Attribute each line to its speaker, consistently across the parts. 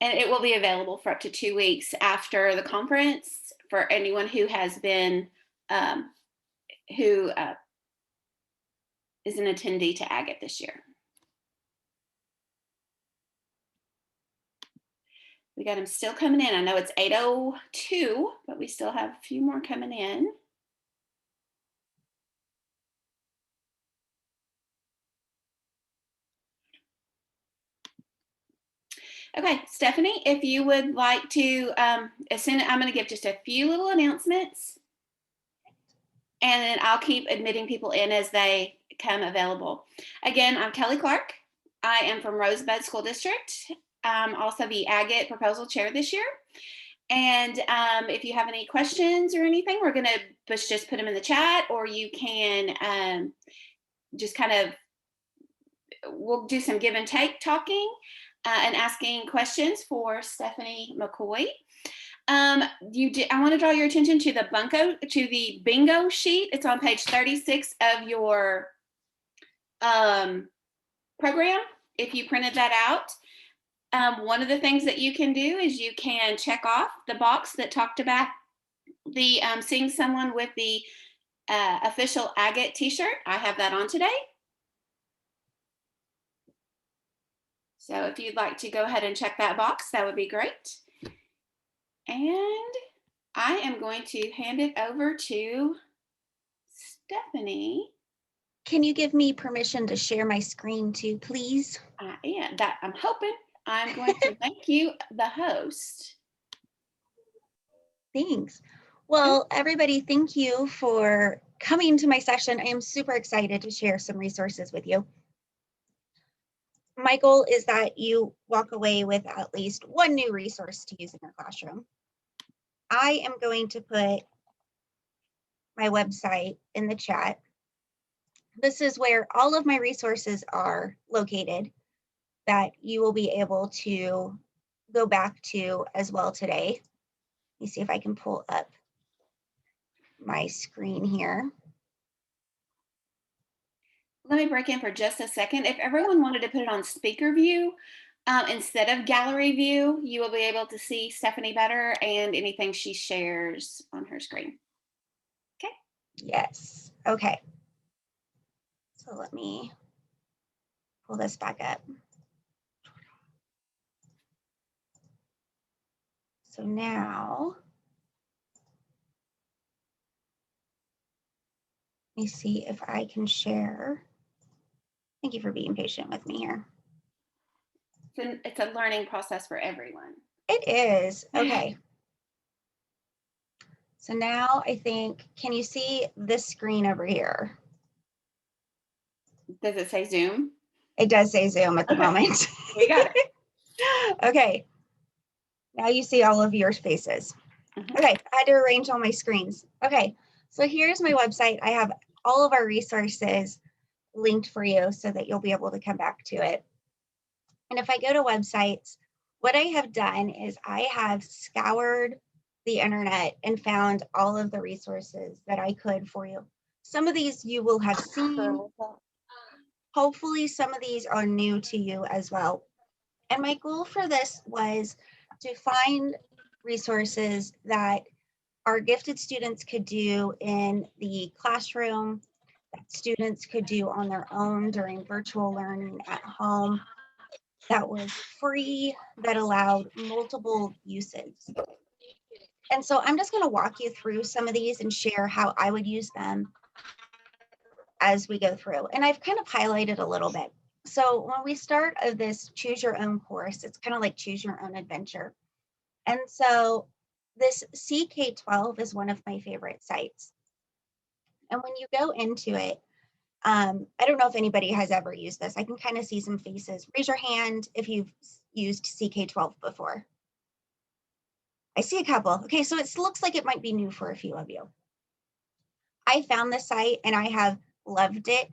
Speaker 1: And it will be available for up to 2 weeks after the conference for anyone who has been, who is an attendee to AGATE this year. We got them still coming in. I know it's 8:02, but we still have a few more coming in. Okay, Stephanie, if you would like to, I'm going to give just a few little announcements, and then I'll keep admitting people in as they come available. Again, I'm Kelly Clark. I am from Rosebud School District. I'm also the AGATE proposal chair this year. And if you have any questions or anything, we're going to just put them in the chat, or you can just kind of, we'll do some give and take talking and asking questions for Stephanie McCoy. I want to draw your attention to the bingo sheet. It's on page 36 of your program. If you printed that out, one of the things that you can do is you can check off the box that talked about the seeing someone with the official AGATE t-shirt. I have that on today. So if you'd like to go ahead and check that box, that would be great. And I am going to hand it over to Stephanie.
Speaker 2: Can you give me permission to share my screen too, please?
Speaker 1: I'm hoping. I'm going to make you the host.
Speaker 2: Thanks. Well, everybody, thank you for coming to my session. I am super excited to share some resources with you. My goal is that you walk away with at least one new resource to use in your classroom. I am going to put my website in the chat. This is where all of my resources are located that you will be able to go back to as well today. Let me see if I can pull up my screen here.
Speaker 1: Let me break in for just a second. If everyone wanted to put it on speaker view instead of gallery view, you will be able to see Stephanie better and anything she shares on her screen. Okay.
Speaker 2: Yes. Okay. So let me pull this back up. So now, let me see if I can share. Thank you for being patient with me here.
Speaker 1: It's a learning process for everyone.
Speaker 2: It is. Okay. So now I think, can you see this screen over here?
Speaker 1: Does it say Zoom?
Speaker 2: It does say Zoom at the moment.
Speaker 1: We got it.
Speaker 2: Okay. Now you see all of your faces. Okay, I had to arrange all my screens. Okay, so here's my website. I have all of our resources linked for you so that you'll be able to come back to it. And if I go to websites, what I have done is I have scoured the internet and found all of the resources that I could for you. Some of these you will have seen. Hopefully some of these are new to you as well. And my goal for this was to find resources that our gifted students could do in the classroom, that students could do on their own during virtual learning at home, that was free, that allowed multiple uses. And so I'm just going to walk you through some of these and share how I would use them as we go through. And I've kind of highlighted a little bit. So when we start of this choose your own course, it's kind of like choose your own adventure. And so this CK12 is one of my favorite sites. And when you go into it, I don't know if anybody has ever used this. I can kind of see some faces. Raise your hand if you've used CK12 before. I see a couple. Okay, so it looks like it might be new for a few of you. I found this site and I have loved it.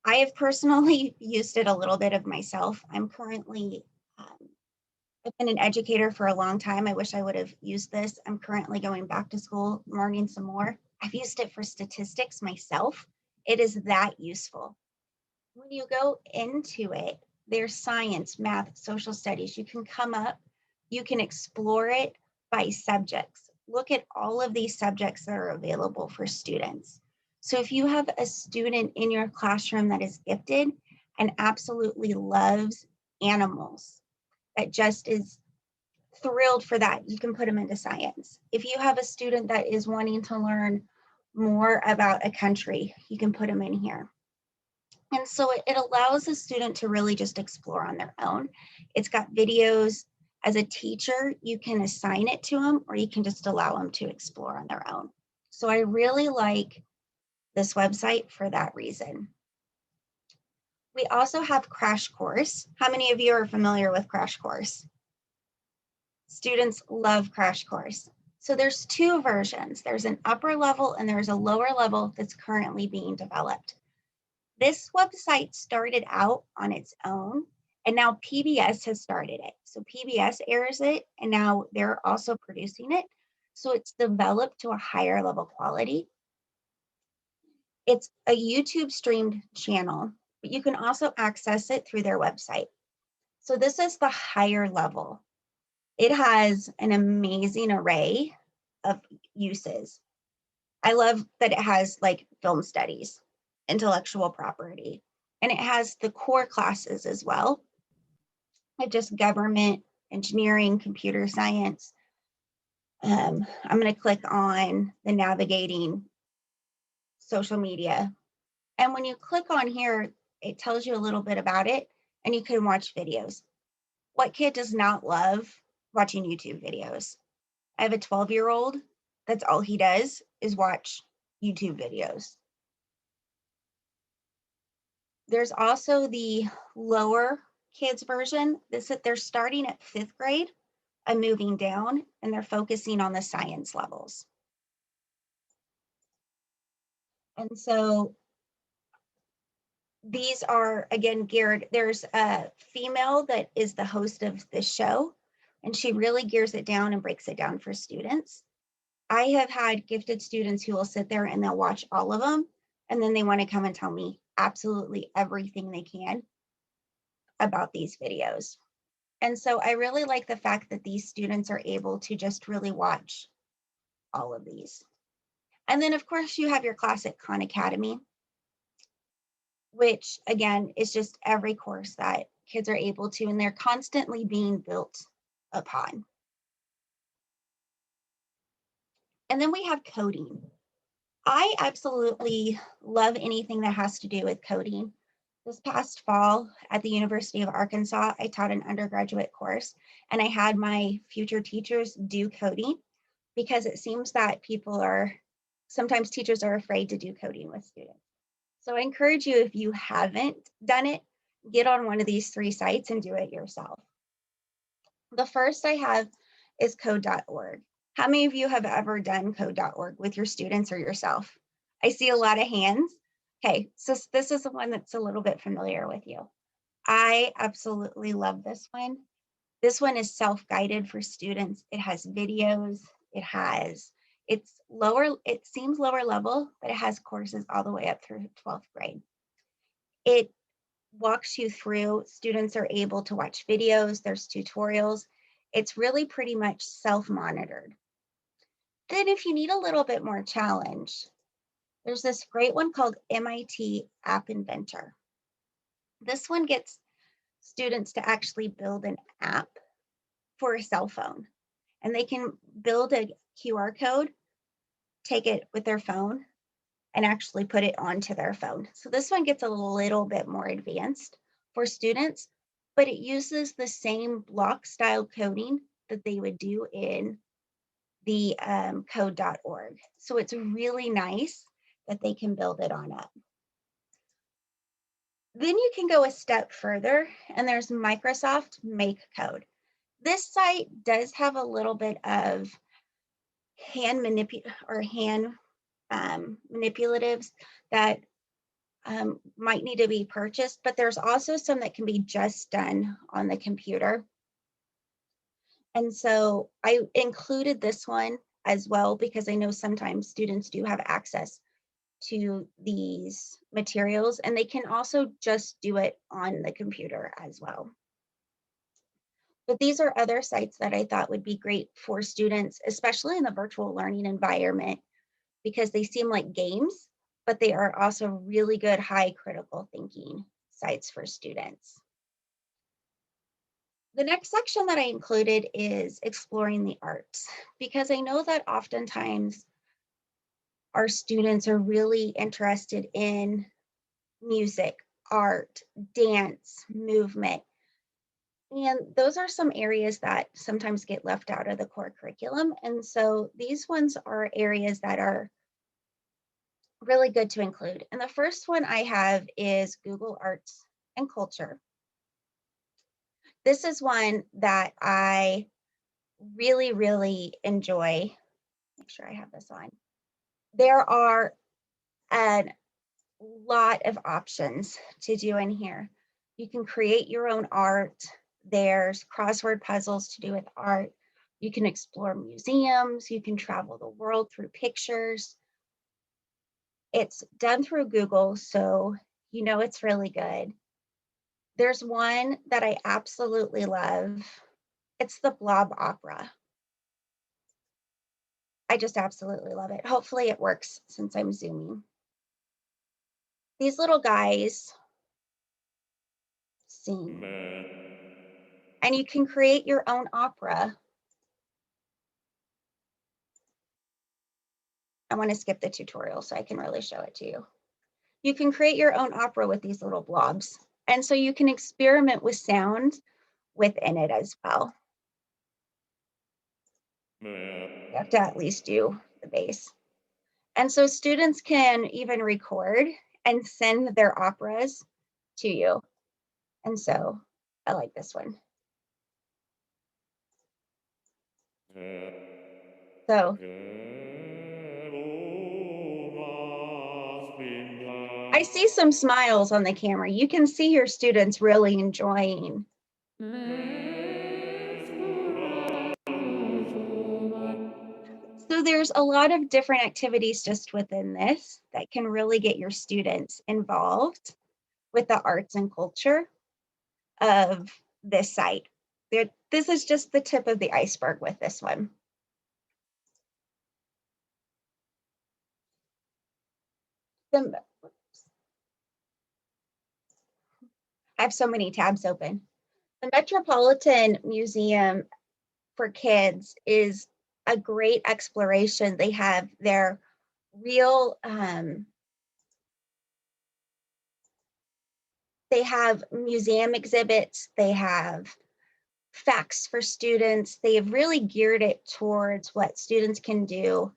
Speaker 2: I have personally used it a little bit of myself. I'm currently, I've been an educator for a long time. I wish I would have used this. I'm currently going back to school, learning some more. I've used it for statistics myself. It is that useful. When you go into it, there's science, math, social studies. You can come up You can explore it by subjects. Look at all of these subjects that are available for students. So if you have a student in your classroom that is gifted and absolutely loves animals, that just is thrilled for that, you can put them into science. If you have a student that is wanting to learn more about a country, you can put them in here. And so it allows the student to really just explore on their own. It's got videos. As a teacher, you can assign it to them or you can just allow them to explore on their own. So I really like this website for that reason. We also have Crash Course. How many of you are familiar with Crash Course? Students love Crash Course. So there's two versions. There's an upper level and there's a lower level that's currently being developed. This website started out on its own, and now PBS has started it. So PBS airs it, and now they're also producing it. So it's developed to a higher level quality. It's a YouTube streamed channel, but you can also access it through their website. So this is the higher level. It has an amazing array of uses. I love that it has like film studies, intellectual property, and it has the core classes as well, like just government, engineering, computer science. I'm going to click on the navigating social media. And when you click on here, it tells you a little bit about it and you can watch videos. What kid does not love watching YouTube videos? I have a 12-year-old. That's all he does is watch YouTube videos. There's also the lower kids version. They're starting at 5th grade and moving down, and they're focusing on the science levels. And so these are, again, geared. There's a female that is the host of this show, and she really gears it down and breaks it down for students. I have had gifted students who will sit there and they'll watch all of them, and then they want to come and tell me absolutely everything they can about these videos. And so I really like the fact that these students are able to just really watch all of these. And then of course you have your classic Khan Academy, which again is just every course that kids are able to, and they're constantly being built upon. And then we have coding. I absolutely love anything that has to do with coding. This past fall at the University of Arkansas, I taught an undergraduate course and I had my future teachers do coding because it seems that sometimes teachers are afraid to do coding with students. So I encourage you, if you haven't done it, get on one of these 3 sites and do it yourself. The first I have is code.org. How many of you have ever done code.org with your students or yourself? I see a lot of hands. Okay, so this is the one that's a little bit familiar with you. I absolutely love this one. This one is self-guided for students. It has videos. It seems lower level, but it has courses all the way up through 12th grade. It walks you through, students are able to watch videos, there's tutorials. It's really pretty much self-monitored. Then if you need a little bit more challenge, there's this great one called MIT App Inventor. This one gets students to actually build an app for a cell phone, and they can build a QR code, take it with their phone, and actually put it onto their phone. So this one gets a little bit more advanced for students, but it uses the same block style coding that they would do in the code.org. So it's really nice that they can build it on up. Then you can go a step further and there's Microsoft Make Code. This site does have a little bit of hand manipulatives that might need to be purchased, but there's also some that can be just done on the computer. And so I included this one as well because I know sometimes students do have access to these materials and they can also just do it on the computer as well. But these are other sites that I thought would be great for students, especially in the virtual learning environment, because they seem like games, but they are also really good high critical thinking sites for students. The next section that I included is exploring the arts, because I know that oftentimes our students are really interested in music, art, dance, movement. And those are some areas that sometimes get left out of the core curriculum. And so these ones are areas that are really good to include. And the first one I have is Google Arts and Culture. This is one that I really, really enjoy. Make sure I have this on. There are a lot of options to do in here. You can create your own art. There's crossword puzzles to do with art. You can explore museums. You can travel the world through pictures. It's done through Google, so you know it's really good. There's one that I absolutely love. It's the Blob Opera. I just absolutely love it. Hopefully it works since I'm zooming. These little guys sing, and you can create your own opera. I want to skip the tutorial so I can really show it to you. You can create your own opera with these little blobs. And so you can experiment with sound within it as well. You have to at least do the bass. And so students can even record and send their operas to you. And so I like this one. So I see some smiles on the camera. You can see your students really enjoying. So there's a lot of different activities just within this that can really get your students involved with the arts and culture of this site. This is just the tip of the iceberg with this one. I have so many tabs open. The Metropolitan Museum for kids is a great exploration. They have their real, they have museum exhibits, they have facts for students. They have really geared it towards what students can do.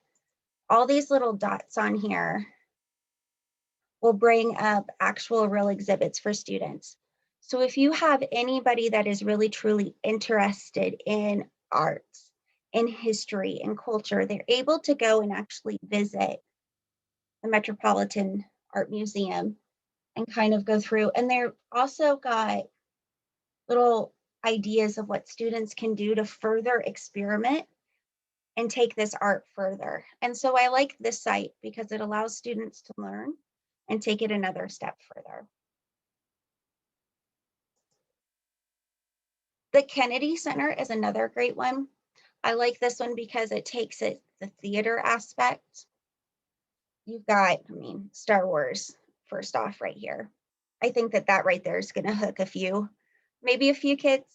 Speaker 2: All these little dots on here will bring up actual real exhibits for students. So if you have anybody that is really truly interested in arts, in history, and culture, they're able to go and actually visit the Metropolitan Art Museum and kind of go through. And they're also got little ideas of what students can do to further experiment and take this art further. And so I like this site because it allows students to learn and take it another step further. The Kennedy Center is another great one. I like this one because it takes it the theater aspect. You've got, I mean, Star Wars first off right here. I think that that right there is going to hook a few, maybe a few kids.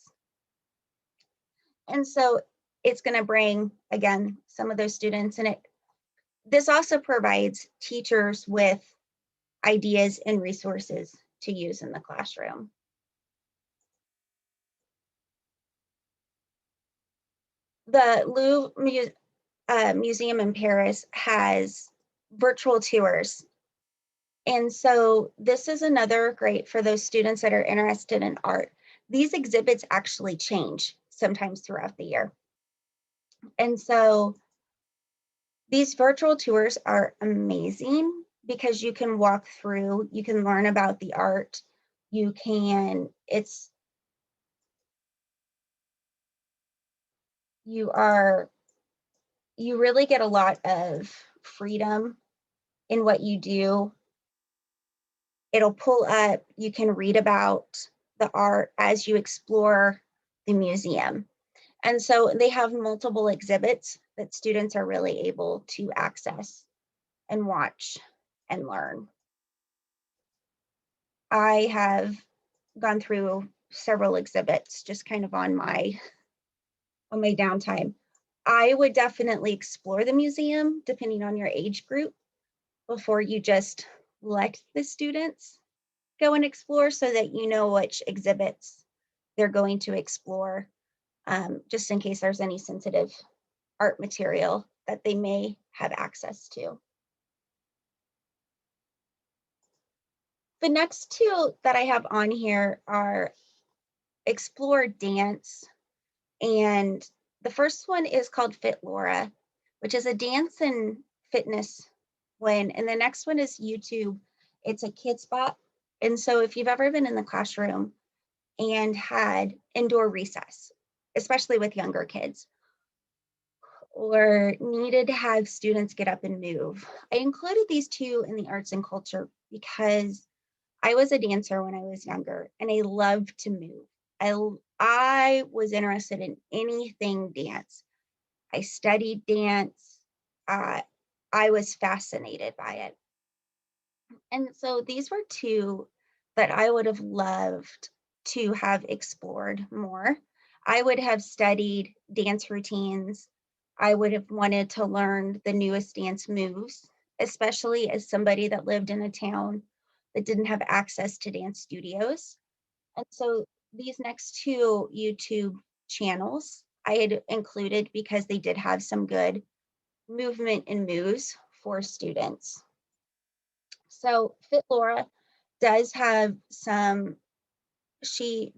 Speaker 2: And so it's going to bring, again, some of those students in it. This also provides teachers with ideas and resources to use in the classroom. The Louvre Museum in Paris has virtual tours. And so this is another great for those students that are interested in art. These exhibits actually change sometimes throughout the year. And so these virtual tours are amazing because you can walk through, you can learn about the art, you can, you really get a lot of freedom in what you do. It'll pull up, you can read about the art as you explore the museum. And so they have multiple exhibits that students are really able to access and watch and learn. I have gone through several exhibits just kind of on my downtime. I would definitely explore the museum depending on your age group before you just let the students go and explore, so that you know which exhibits they're going to explore, just in case there's any sensitive art material that they may have access to. The next two that I have on here are explore dance, and the first one is called Fit Laura, which is a dance and fitness one, and the next one is YouTube. It's a kids spot. And so if you've ever been in the classroom and had indoor recess, especially with younger kids, or needed to have students get up and move, I included these two in the arts and culture because I was a dancer when I was younger and I loved to move. I was interested in anything dance. I studied dance. Uh, I was fascinated by it. And so these were two that I would have loved to have explored more. I would have studied dance routines. I would have wanted to learn the newest dance moves, especially as somebody that lived in a town that didn't have access to dance studios. And so these next two YouTube channels I had included because they did have some good movement and moves for students. So Fit Laura does have she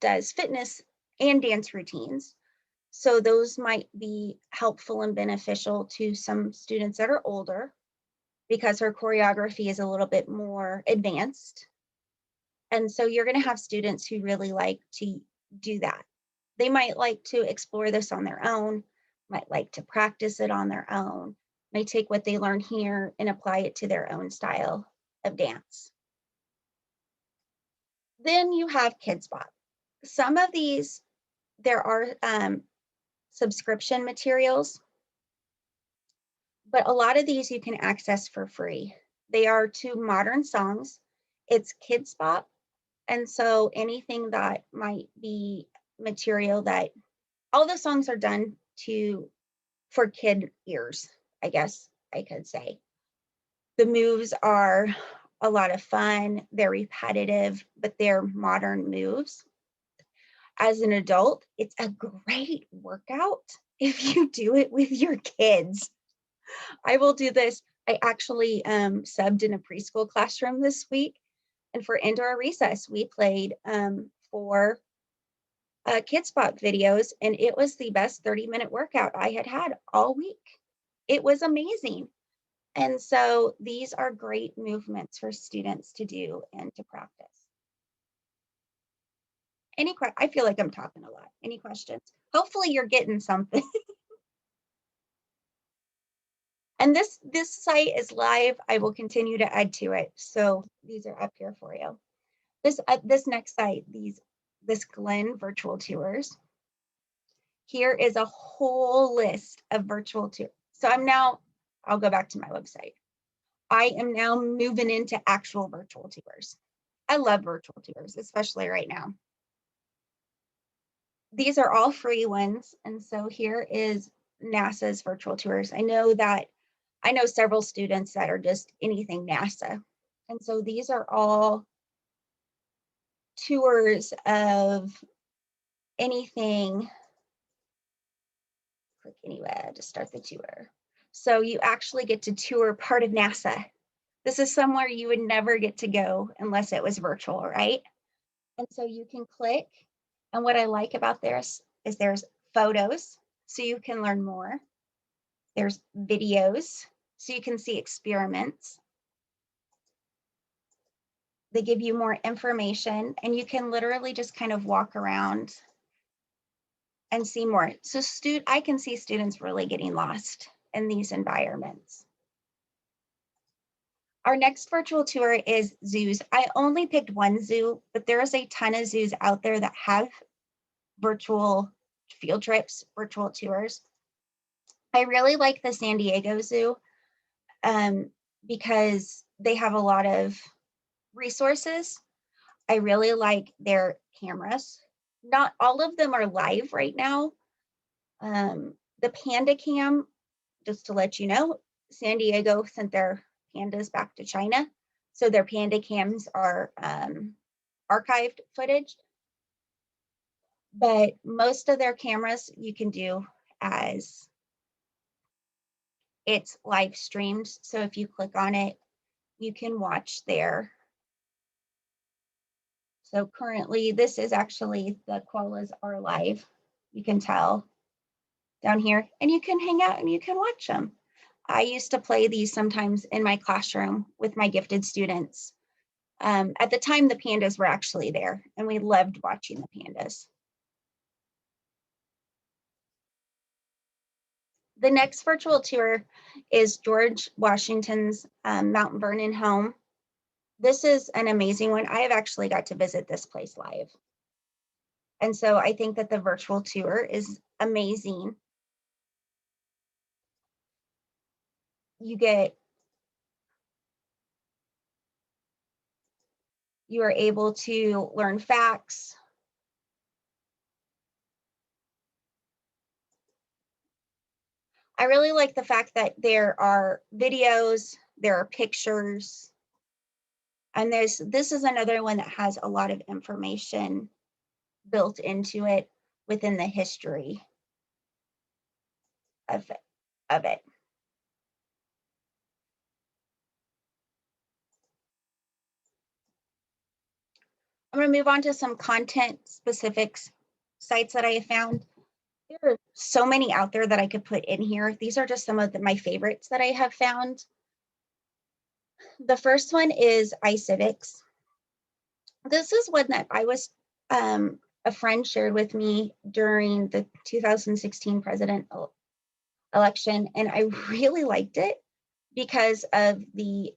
Speaker 2: does fitness and dance routines. So those might be helpful and beneficial to some students that are older because her choreography is a little bit more advanced. And so you're going to have students who really like to do that. They might like to explore this on their own, might like to practice it on their own, may take what they learn here and apply it to their own style of dance. Then you have Kids Bop. Some of these, there are subscription materials, but a lot of these you can access for free. They are to modern songs. It's Kids Bop. And so anything that might be material that all the songs are done for kid ears, I guess I could say. The moves are a lot of fun. They're repetitive, but they're modern moves. As an adult, it's a great workout if you do it with your kids. I will do this. I actually subbed in a preschool classroom this week. And for indoor recess, we played 4 Kids Spot videos, and it was the best 30-minute workout I had had all week. It was amazing. And so these are great movements for students to do and to practice. I feel like I'm talking a lot. Any questions? Hopefully you're getting something. And this site is live. I will continue to add to it. So these are up here for you. This next site, this Glenn virtual tours. Here is a whole list of virtual tours. So I'll go back to my website. I am now moving into actual virtual tours. I love virtual tours, especially right now. These are all free ones. And so here is NASA's virtual tours. I know several students that are just anything NASA. And so these are all tours of anything. Click anywhere to start the tour. So you actually get to tour part of NASA. This is somewhere you would never get to go unless it was virtual, right? And so you can click. And what I like about this is there's photos, so you can learn more. There's videos, so you can see experiments. They give you more information, and you can literally just kind of walk around and see more. So I can see students really getting lost in these environments. Our next virtual tour is zoos. I only picked one zoo, but there is a ton of zoos out there that have virtual field trips, virtual tours. I really like the San Diego Zoo um, because they have a lot of resources. I really like their cameras. Not all of them are live right now. The Panda Cam, just to let you know, San Diego sent their pandas back to China. So their Panda Cams are archived footage. But most of their cameras you can do as it's live streamed. So if you click on it, you can watch there. So currently, this is actually the koalas are live. You can tell down here, and you can hang out and you can watch them. I used to play these sometimes in my classroom with my gifted students. At the time, the pandas were actually there, and we loved watching the pandas. The next virtual tour is George Washington's Mount Vernon home. This is an amazing one. I have actually got to visit this place live. And so I think that the virtual tour is amazing. You are able to learn facts. I really like the fact that there are videos, there are pictures, and this is another one that has a lot of information built into it within the history of it. I'm going to move on to some content specifics sites that I have found. There are so many out there that I could put in here. These are just some of my favorites that I have found. The first one is iCivics. This is one that a friend shared with me during the 2016 president election, and I really liked it because of the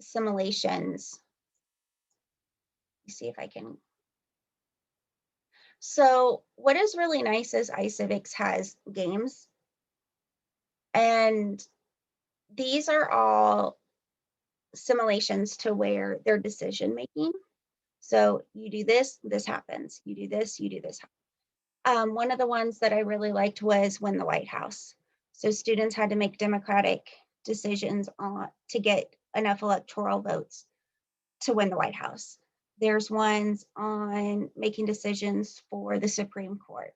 Speaker 2: simulations. Let's see if I can. So what is really nice is iCivics has games, and these are all simulations to where they're decision making. So you do this, this happens. You do this, you do this. One of the ones that I really liked was Win the White House. So students had to make democratic decisions to get enough electoral votes to win the White House. There's ones on making decisions for the Supreme Court.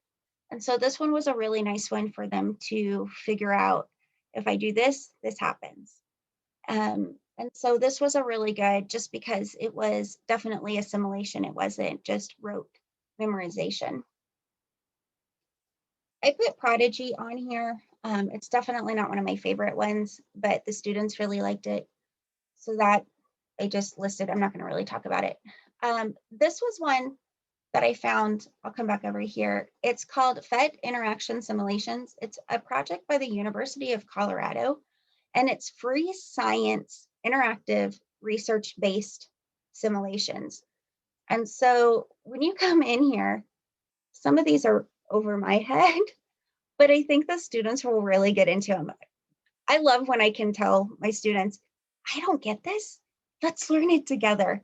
Speaker 2: And so this one was a really nice one for them to figure out, if I do this, this happens. And so this was a really good, just because it was definitely a simulation. It wasn't just rote memorization. I put Prodigy on here. It's definitely not one of my favorite ones, but the students really liked it. So that I just listed, I'm not going to really talk about it. This was one that I found. I'll come back over here. It's called FET Interaction Simulations. It's a project by the University of Colorado, and it's free science, interactive, research-based simulations. And so when you come in here, some of these are over my head, but I think the students will really get into them. I love when I can tell my students, I don't get this. Let's learn it together.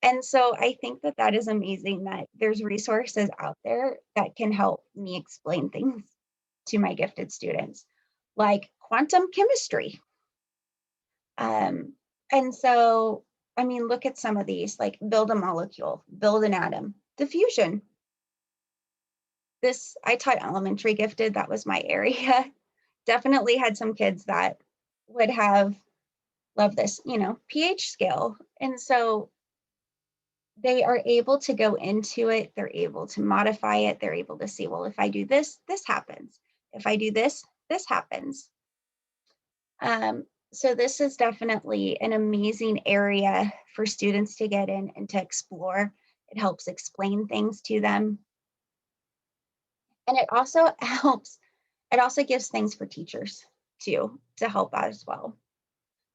Speaker 2: And so I think that that is amazing that there's resources out there that can help me explain things to my gifted students, like quantum chemistry. And so, I mean, look at some of these, like build a molecule, build an atom, diffusion. I taught elementary gifted, that was my area. Definitely had some kids that would have loved this, pH scale. And so they are able to go into it, they're able to modify it, they're able to see, well, if I do this, this happens. If I do this, this happens. So this is definitely an amazing area for students to get in and to explore. It helps explain things to them. And it also gives things for teachers too, to help out as well.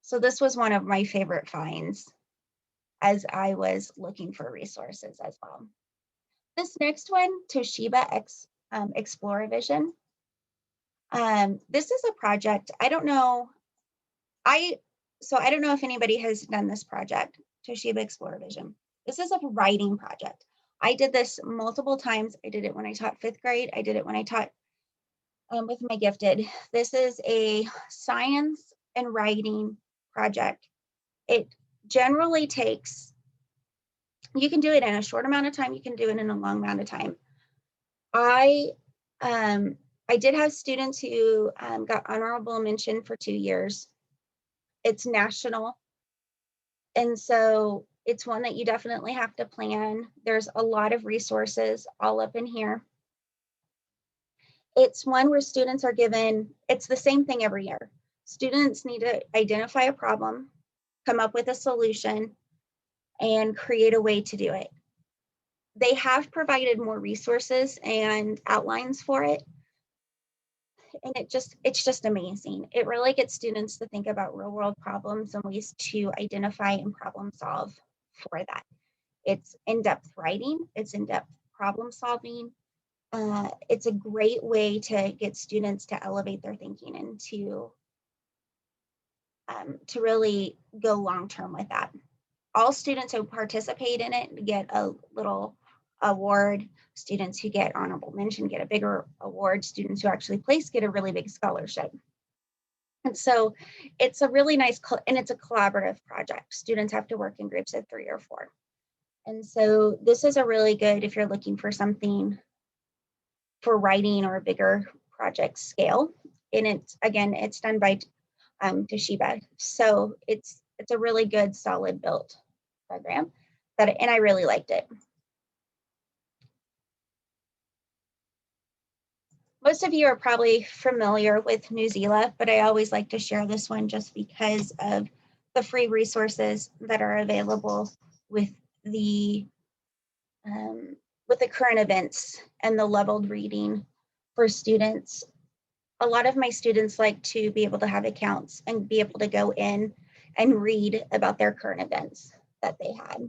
Speaker 2: So this was one of my favorite finds as I was looking for resources as well. This next one, Toshiba Exploravision. This is a project, I don't know, I don't know if anybody has done this project, Toshiba Exploravision. This is a writing project. I did this multiple times. I did it when I taught 5th grade. I did it when I taught with my gifted. This is a science and writing project. It generally takes, you can do it in a short amount of time, you can do it in a long amount of time. I did have students who got honorable mention for 2 years. It's national. And so it's one that you definitely have to plan. There's a lot of resources all up in here. It's one where students are given, it's the same thing every year. Students need to identify a problem, come up with a solution, and create a way to do it. They have provided more resources and outlines for it. And it's just amazing. It really gets students to think about real world problems and ways to identify and problem solve for that. It's in-depth writing, it's in-depth problem solving. It's a great way to get students to elevate their thinking and to really go long-term with that. All students who participate in it get a little award. Students who get honorable mention get a bigger award. Students who actually place get a really big scholarship. And so it's a really nice, and it's a collaborative project. Students have to work in groups of 3 or 4. And so this is a really good, if you're looking for something for writing or a bigger project scale. And it's, again, it's done by Toshiba. So it's a really good, solid built program and I really liked it. Most of you are probably familiar with New Zealand, but I always like to share this one just because of the free resources that are available with the current events and the leveled reading for students. A lot of my students like to be able to have accounts and be able to go in and read about their current events that they had.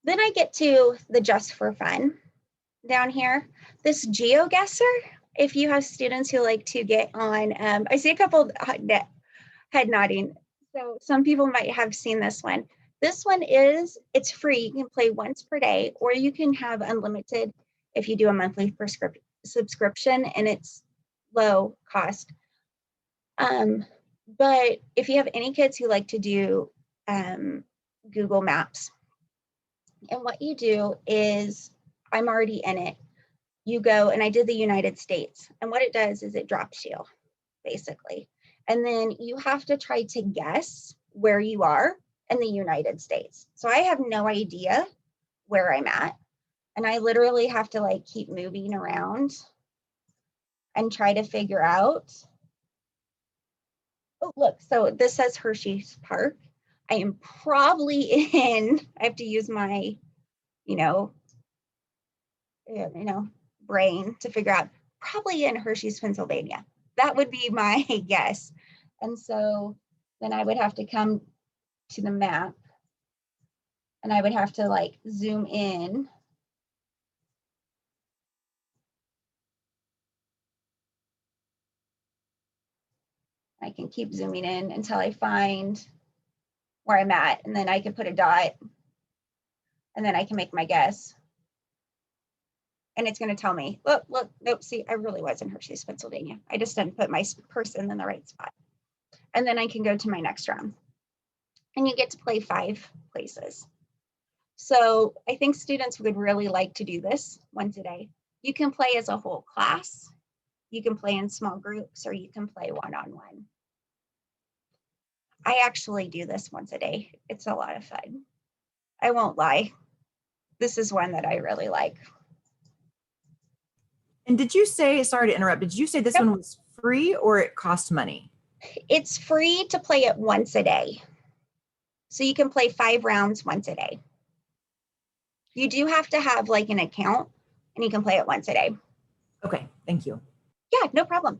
Speaker 2: Then I get to the just for fun down here. This GeoGuessr, if you have students who like to get on, I see a couple head nodding. So some people might have seen this one. This one it's free. You can play once per day, or you can have unlimited if you do a monthly subscription, and it's low cost. But if you have any kids who like to do Google Maps, and what you do is, I'm already in it. You go, and I did the United States, and what it does is it drops you, basically. And then you have to try to guess where you are in the United States. So I have no idea where I'm at. And I literally have to like keep moving around and try to figure out. Oh, look, so this says Hershey's Park. I am probably in, I have to use my, brain to figure out, probably in Hershey's, Pennsylvania. That would be my guess. And so then I would have to come to the map and I would have to like zoom in. I can keep zooming in until I find where I'm at, and then I can put a dot, and then I can make my guess. And it's going to tell me, look, nope, see, I really was in Hershey's, Pennsylvania. I just didn't put my person in the right spot. And then I can go to my next round. And you get to play 5 places. So I think students would really like to do this once a day. You can play as a whole class, you can play in small groups, or you can play one-on-one. I actually do this once a day. It's a lot of fun. I won't lie. This is one that I really like.
Speaker 3: And did you say, sorry to interrupt, did you say this one was free or it cost money?
Speaker 2: It's free to play it once a day. So you can play 5 rounds once a day. You do have to have like an account, and you can play it once a day.
Speaker 3: Okay, thank you.
Speaker 2: Yeah, no problem.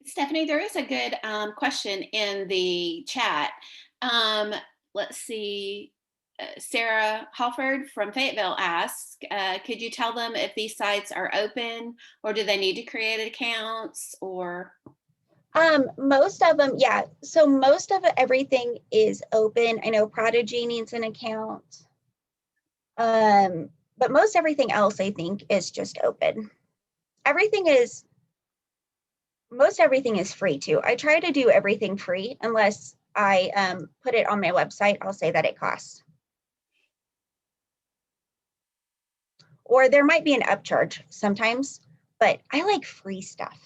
Speaker 1: Stephanie, there is a good question in the chat. Let's see. Sarah Halford from Fayetteville asks, could you tell them if these sites are open, or do they need to create accounts, or?
Speaker 2: Most of them, yeah. So most of everything is open. I know Prodigy needs an account. But most everything else I think is just open. Most everything is free too. I try to do everything free unless I put it on my website. I'll say that it costs. Or there might be an upcharge sometimes, but I like free stuff.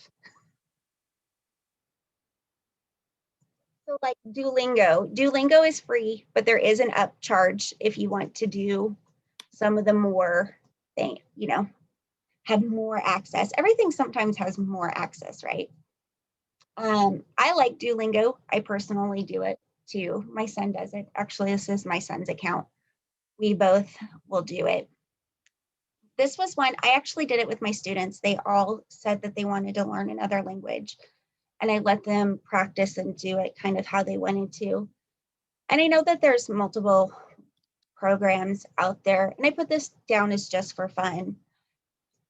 Speaker 2: So like Duolingo is free, but there is an upcharge if you want to do some of the more thing, have more access. Everything sometimes has more access, right? I like Duolingo. I personally do it too. My son does it. Actually, this is my son's account. We both will do it. This was one, I actually did it with my students. They all said that they wanted to learn another language, and I let them practice and do it kind of how they wanted to. And I know that there's multiple programs out there, and I put this down as just for fun.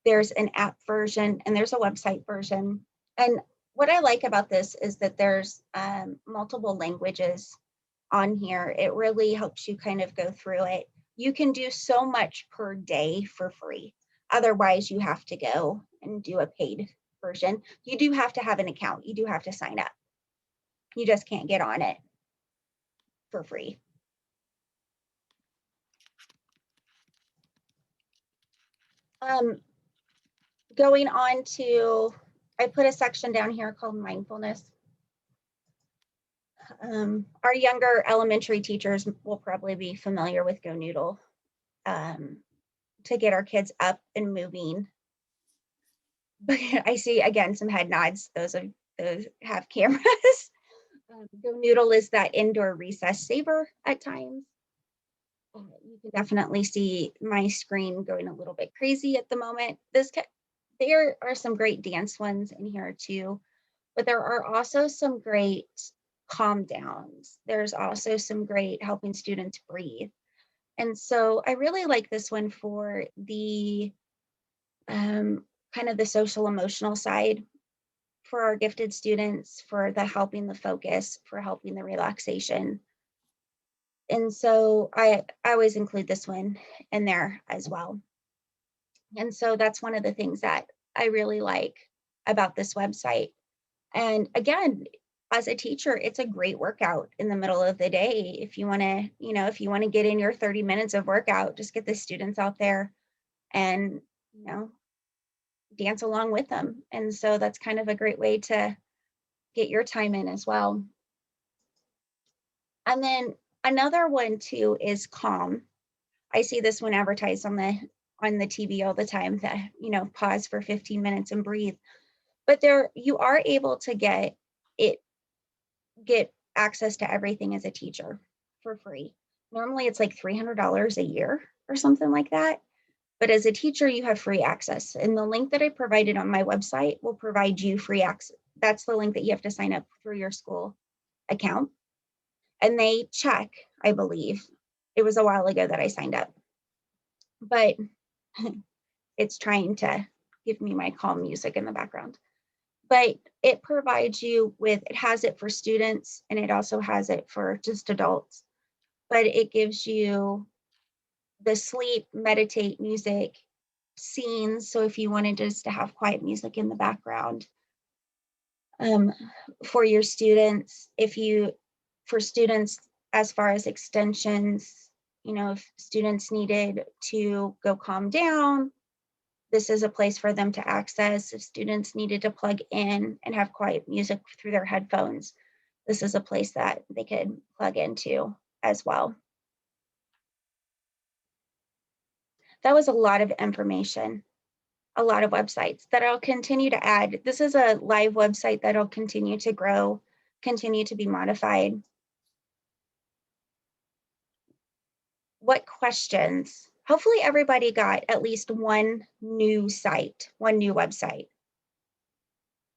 Speaker 2: There's an app version and there's a website version. And what I like about this is that there's multiple languages on here. It really helps you kind of go through it. You can do so much per day for free. Otherwise, you have to go and do a paid version. You do have to have an account. You do have to sign up. You just can't get on it for free. Going on to, I put a section down here called mindfulness. Our younger elementary teachers will probably be familiar with Go Noodle to get our kids up and moving. But I see again some head nods. Those have cameras. Go Noodle is that indoor recess saver at times. You can definitely see my screen going a little bit crazy at the moment. There are some great dance ones in here too, but there are also some great calm downs. There's also some great helping students breathe. And so I really like this one for the kind of the social emotional side for our gifted students, for the helping the focus, for helping the relaxation. And so I always include this one in there as well. And so that's one of the things that I really like about this website. And again, as a teacher, it's a great workout in the middle of the day. If you want to, if you want to get in your 30 minutes of workout, just get the students out there and, dance along with them. And so that's kind of a great way to get your time in as well. And then another one too is Calm. I see this one advertised on the TV all the time, that, pause for 15 minutes and breathe. But there you are able to get access to everything as a teacher for free. Normally it's like $300 a year or something like that. But as a teacher, you have free access. And the link that I provided on my website will provide you free access. That's the link that you have to sign up through your school account. And they check, I believe. It was a while ago that I signed up. But it's trying to give me my calm music in the background. But it provides you with, it has it for students and it also has it for just adults. But it gives you the sleep, meditate music, scenes. So if you wanted just to have quiet music in the background for your students, for students, as far as extensions, if students needed to go calm down, this is a place for them to access. If students needed to plug in and have quiet music through their headphones, this is a place that they could plug into as well. That was a lot of information, a lot of websites that I'll continue to add. This is a live website that'll continue to grow, continue to be modified. What questions? Hopefully everybody got at least one new site, one new website.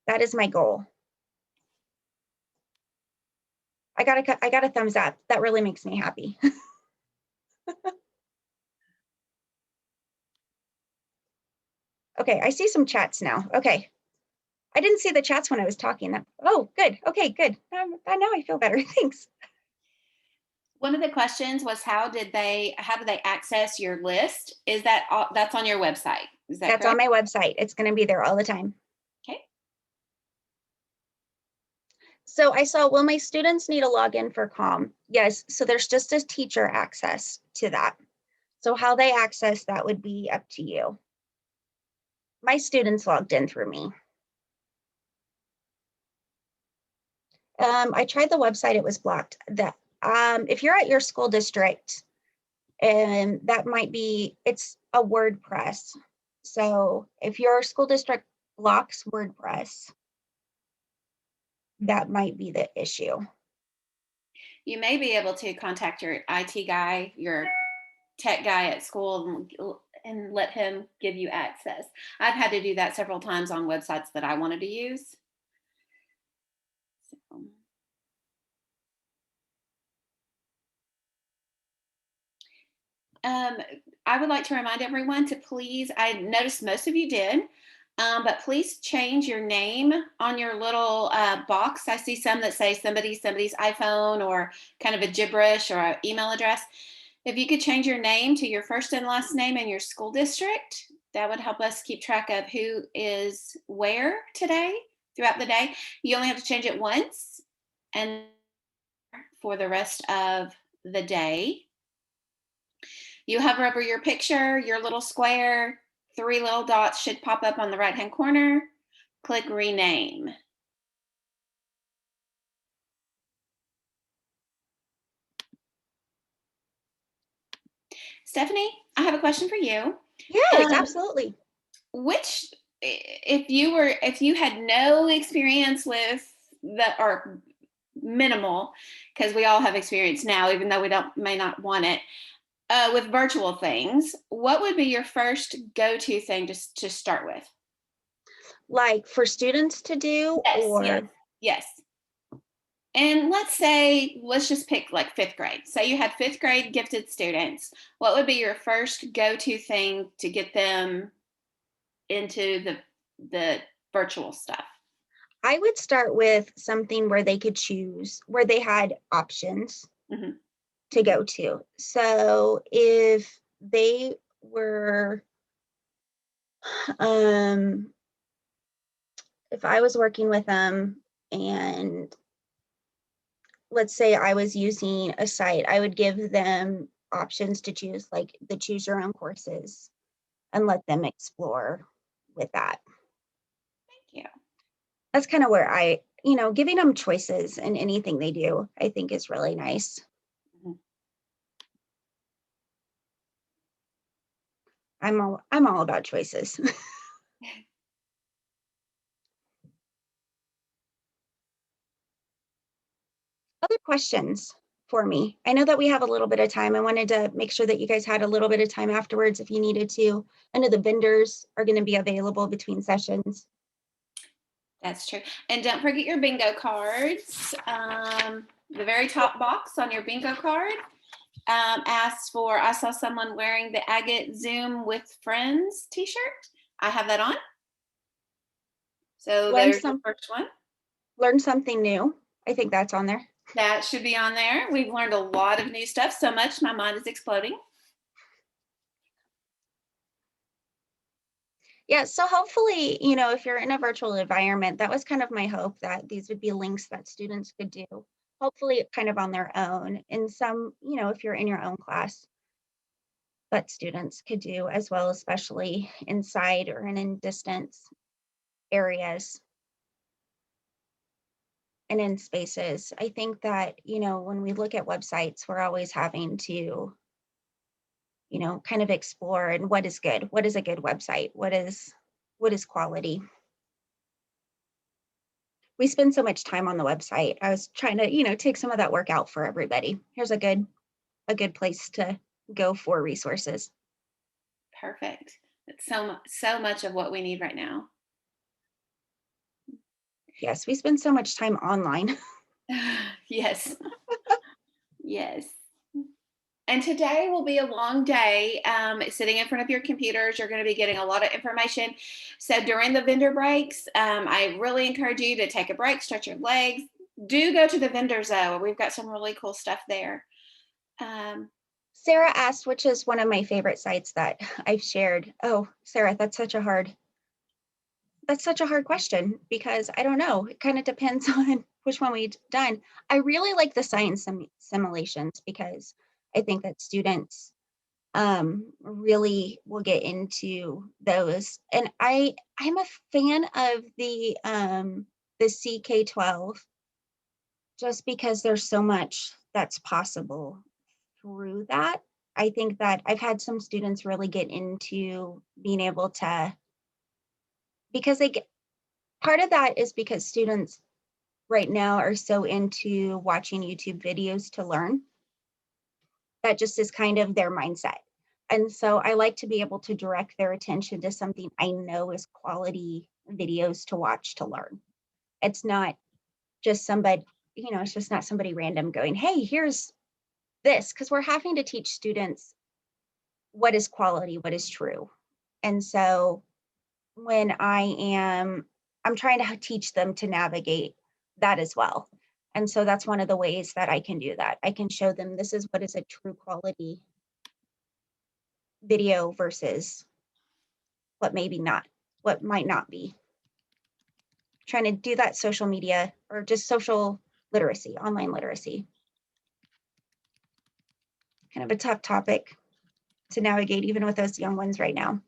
Speaker 2: That is my goal. I got a thumbs up. That really makes me happy. Okay, I see some chats now. Okay. I didn't see the chats when I was talking. Oh, good. Okay, good. Now I feel better. Thanks.
Speaker 1: One of the questions was how do they access your list? Is that that's on your website? Is that
Speaker 2: That's
Speaker 1: correct?
Speaker 2: on my website. It's going to be there all the time.
Speaker 1: Okay.
Speaker 2: So I saw, will my students need a login for COM? Yes. So there's just a teacher access to that. So how they access that would be up to you. My students logged in through me. I tried the website, it was blocked. If you're at your school district, and that might be, it's a WordPress. So if your school district blocks WordPress, that might be the issue.
Speaker 1: You may be able to contact your IT guy, your tech guy at school, and let him give you access. I've had to do that several times on websites that I wanted to use. So. I would like to remind everyone to please, I noticed most of you did, but please change your name on your little box. I see some that say somebody's iPhone or kind of a gibberish or an email address. If you could change your name to your first and last name and your school district, that would help us keep track of who is where today throughout the day. You only have to change it once and for the rest of the day. You hover over your picture, your little square, 3 little dots should pop up on the right-hand corner. Click rename. Stephanie, I have a question for you.
Speaker 2: Yes, absolutely.
Speaker 1: If you had no experience with or minimal, because we all have experience now, even though we may not want it, with virtual things, what would be your first go-to thing to start with?
Speaker 2: Like for students to do,
Speaker 1: Yes,
Speaker 2: or
Speaker 1: yes. And let's just pick like 5th grade. Say you had 5th grade gifted students. What would be your first go-to thing to get them into the virtual stuff?
Speaker 2: I would start with something where they could choose, where they had options
Speaker 1: Mm-hmm.
Speaker 2: to go to. So if they were, if I was working with them and let's say I was using a site, I would give them options to choose, like the choose your own courses, and let them explore with that.
Speaker 1: Thank you.
Speaker 2: That's kind of where giving them choices in anything they do, I think is really nice.
Speaker 1: Mm-hmm.
Speaker 2: I'm all about choices. Other questions for me? I know that we have a little bit of time. I wanted to make sure that you guys had a little bit of time afterwards if you needed to. I know the vendors are going to be available between sessions.
Speaker 1: That's true. And don't forget your bingo cards. The very top box on your bingo card asks for, I saw someone wearing the AGATE Zoom with Friends t-shirt. I have that on. So there's the first one.
Speaker 2: Learn something new. I think that's on there.
Speaker 1: That should be on there. We've learned a lot of new stuff, so much my mind is exploding.
Speaker 2: Yeah, so hopefully, if you're in a virtual environment, that was kind of my hope that these would be links that students could do, hopefully kind of on their own. And some, if you're in your own class, that students could do as well, especially inside or in distance areas and in spaces. I think that, when we look at websites, we're always having to, kind of explore and what is good, what is a good website, what is quality. We spend so much time on the website. I was trying to, take some of that work out for everybody. Here's a good place to go for resources.
Speaker 1: Perfect. It's so much of what we need right now.
Speaker 2: Yes, we spend so much time online.
Speaker 1: Yes. Yes. And today will be a long day. Sitting in front of your computers, you're going to be getting a lot of information. So during the vendor breaks, I really encourage you to take a break, stretch your legs. Do go to the vendors though. We've got some really cool stuff there.
Speaker 2: Sarah asked, which is one of my favorite sites that I've shared. Oh, Sarah, that's such a hard question because I don't know. It kind of depends on which one we've done. I really like the science simulations because I think that students really will get into those. And I'm a fan of the CK12 just because there's so much that's possible through that. I think that I've had some students really get into being able to, because they get, part of that is because students right now are so into watching YouTube videos to learn. That just is kind of their mindset. And so I like to be able to direct their attention to something I know is quality videos to watch to learn. It's not just somebody, it's just not somebody random going, hey, here's this, because we're having to teach students what is quality, what is true. And so when I'm trying to teach them to navigate that as well. And so that's one of the ways that I can do that. I can show them this is what is a true quality video versus what might not be. Trying to do that social media or just social literacy, online literacy. Kind of a tough topic to navigate even with those young ones right now.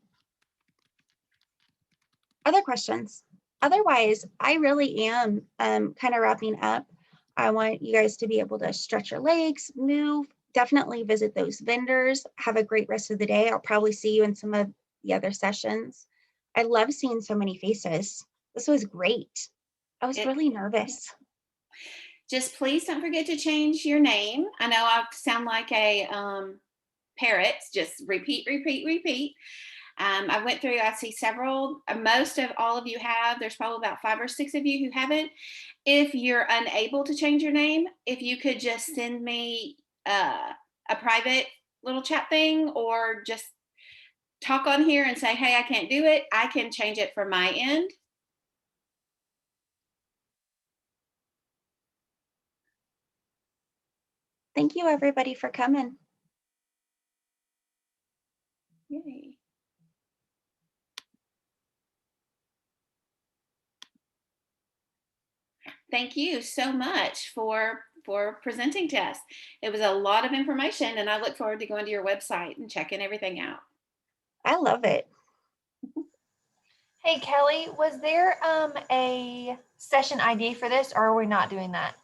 Speaker 2: Other questions? Otherwise, I really am kind of wrapping up. I want you guys to be able to stretch your legs, move, definitely visit those vendors. Have a great rest of the day. I'll probably see you in some of the other sessions. I love seeing so many faces. This was great. I was really nervous.
Speaker 1: Just please don't forget to change your name. I know I sound like a parrot, just repeat, repeat, repeat. I went through, I see several, most of all of you have, there's probably about 5 or 6 of you who haven't. If you're unable to change your name, if you could just send me a private little chat thing or just talk on here and say, hey, I can't do it. I can change it from my end.
Speaker 2: Thank you everybody for coming.
Speaker 1: Yay. Thank you so much for presenting to us. It was a lot of information and I look forward to going to your website and checking everything out.
Speaker 2: I love it.
Speaker 4: Hey, Kelly, was there a session ID for this, or are we not doing that?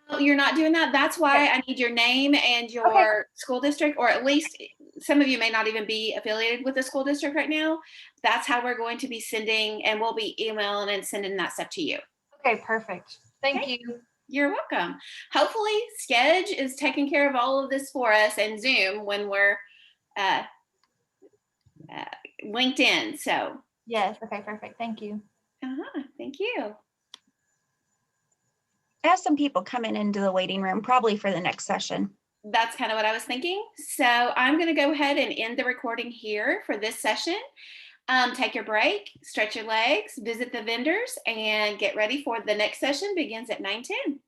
Speaker 1: Oh, you're not doing that? That's why I need your name and your school district, or at least some of you may not even be affiliated with the school district right now. That's how we're going to be sending, and we'll be emailing and sending that stuff to you.
Speaker 4: Okay, perfect. Thank you.
Speaker 1: You're welcome. Hopefully Sketch is taking care of all of this for us and Zoom when we're linked in. So
Speaker 4: Yes. Okay, perfect. Thank you.
Speaker 1: Thank you.
Speaker 2: I have some people coming into the waiting room probably for the next session.
Speaker 1: That's kind of what I was thinking. So I'm going to go ahead and end the recording here for this session. Take your break, stretch your legs, visit the vendors, and get ready for the next session. Begins at 9:10.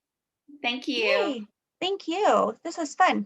Speaker 1: Thank you.
Speaker 2: Yay. Thank you. This was fun.